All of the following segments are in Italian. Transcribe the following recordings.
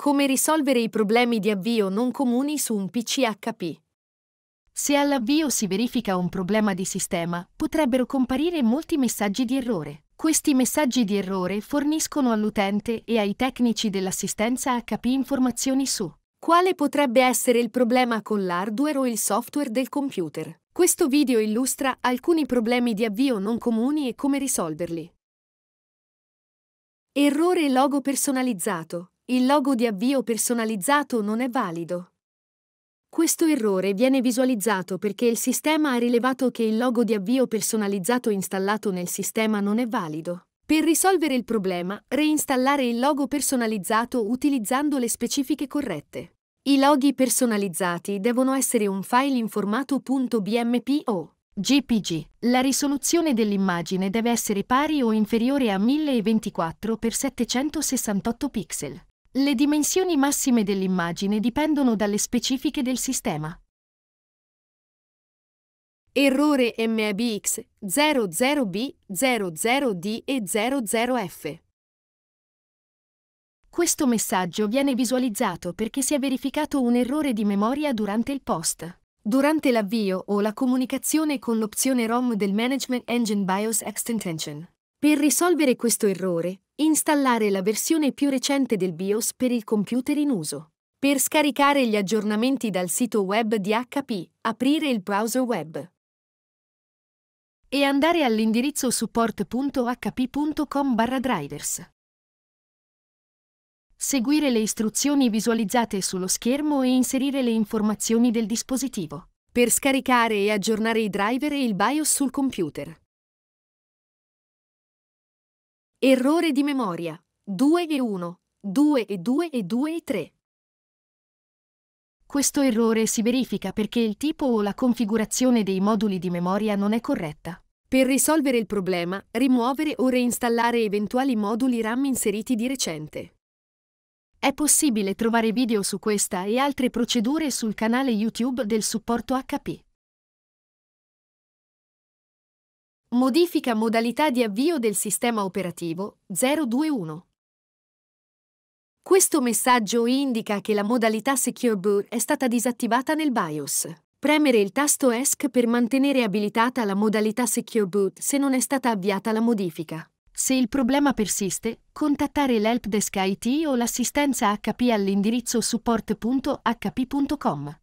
Come risolvere i problemi di avvio non comuni su un PC HP. Se all'avvio si verifica un problema di sistema, potrebbero comparire molti messaggi di errore. Questi messaggi di errore forniscono all'utente e ai tecnici dell'assistenza HP informazioni su quale potrebbe essere il problema con l'hardware o il software del computer. Questo video illustra alcuni problemi di avvio non comuni e come risolverli. Errore logo personalizzato. Il logo di avvio personalizzato non è valido. Questo errore viene visualizzato perché il sistema ha rilevato che il logo di avvio personalizzato installato nel sistema non è valido. Per risolvere il problema, reinstallare il logo personalizzato utilizzando le specifiche corrette. I loghi personalizzati devono essere un file in formato .bmp o JPG. La risoluzione dell'immagine deve essere pari o inferiore a 1024x768 pixel. Le dimensioni massime dell'immagine dipendono dalle specifiche del sistema. Errore MABX 00B 00D e 00F. Questo messaggio viene visualizzato perché si è verificato un errore di memoria durante il post. Durante l'avvio o la comunicazione con l'opzione ROM del Management Engine BIOS Extension. Per risolvere questo errore, installare la versione più recente del BIOS per il computer in uso. Per scaricare gli aggiornamenti dal sito web di HP, aprire il browser web e andare all'indirizzo support.hp.com/drivers. Seguire le istruzioni visualizzate sullo schermo e inserire le informazioni del dispositivo. Per scaricare e aggiornare i driver e il BIOS sul computer. Errore di memoria 2 e 1, 2 e 2 e 2 e 3. Questo errore si verifica perché il tipo o la configurazione dei moduli di memoria non è corretta. Per risolvere il problema, rimuovere o reinstallare eventuali moduli RAM inseriti di recente. È possibile trovare video su questa e altre procedure sul canale YouTube del supporto HP. Modifica modalità di avvio del sistema operativo 021. Questo messaggio indica che la modalità Secure Boot è stata disattivata nel BIOS. Premere il tasto ESC per mantenere abilitata la modalità Secure Boot se non è stata avviata la modifica. Se il problema persiste, contattare l'helpdesk IT o l'assistenza HP all'indirizzo support.hp.com.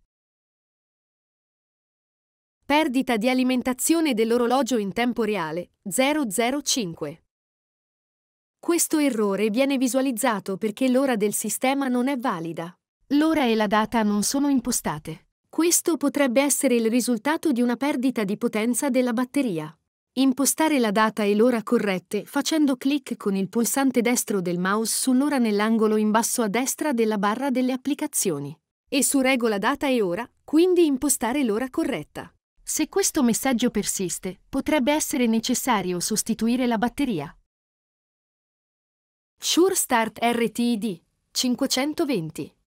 Perdita di alimentazione dell'orologio in tempo reale 005. Questo errore viene visualizzato perché l'ora del sistema non è valida. L'ora e la data non sono impostate. Questo potrebbe essere il risultato di una perdita di potenza della batteria. Impostare la data e l'ora corrette facendo clic con il pulsante destro del mouse sull'ora nell'angolo in basso a destra della barra delle applicazioni. E su regola data e ora, quindi impostare l'ora corretta. Se questo messaggio persiste, potrebbe essere necessario sostituire la batteria. Sure Start RTID 520.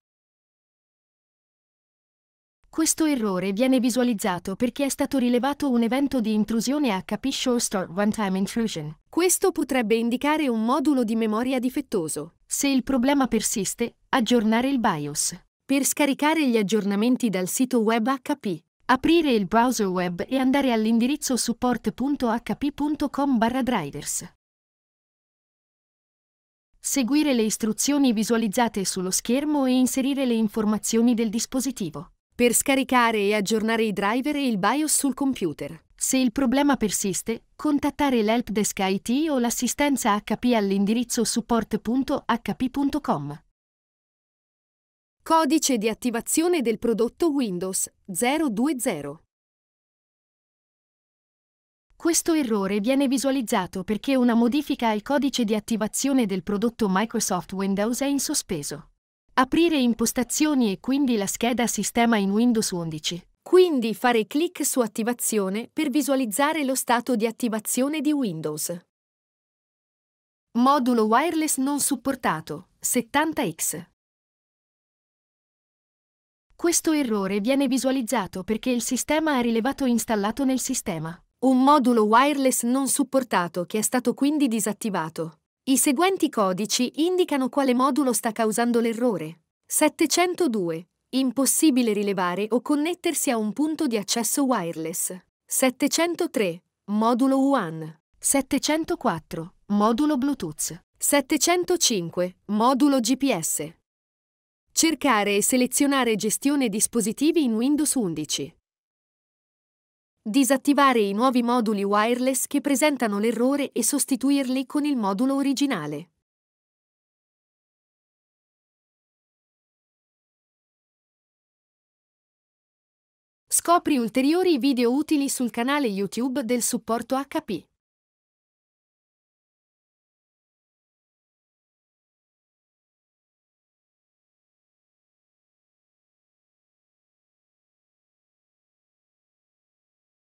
Questo errore viene visualizzato perché è stato rilevato un evento di intrusione HP Sure Start Runtime Intrusion. Questo potrebbe indicare un modulo di memoria difettoso. Se il problema persiste, aggiornare il BIOS. Per scaricare gli aggiornamenti dal sito web HP, aprire il browser web e andare all'indirizzo support.hp.com/drivers. Seguire le istruzioni visualizzate sullo schermo e inserire le informazioni del dispositivo. Per scaricare e aggiornare i driver e il BIOS sul computer. Se il problema persiste, contattare l'helpdesk IT o l'assistenza HP all'indirizzo support.hp.com. Codice di attivazione del prodotto Windows 020. Questo errore viene visualizzato perché una modifica al codice di attivazione del prodotto Microsoft Windows è in sospeso. Aprire impostazioni e quindi la scheda sistema in Windows 11. Quindi fare clic su attivazione per visualizzare lo stato di attivazione di Windows. Modulo wireless non supportato 70X. Questo errore viene visualizzato perché il sistema ha rilevato installato nel sistema un modulo wireless non supportato che è stato quindi disattivato. I seguenti codici indicano quale modulo sta causando l'errore. 702. Impossibile rilevare o connettersi a un punto di accesso wireless. 703. Modulo WAN. 704. Modulo Bluetooth. 705. Modulo GPS. Cercare e selezionare gestione dispositivi in Windows 11. Disattivare i nuovi moduli wireless che presentano l'errore e sostituirli con il modulo originale. Scopri ulteriori video utili sul canale YouTube del supporto HP.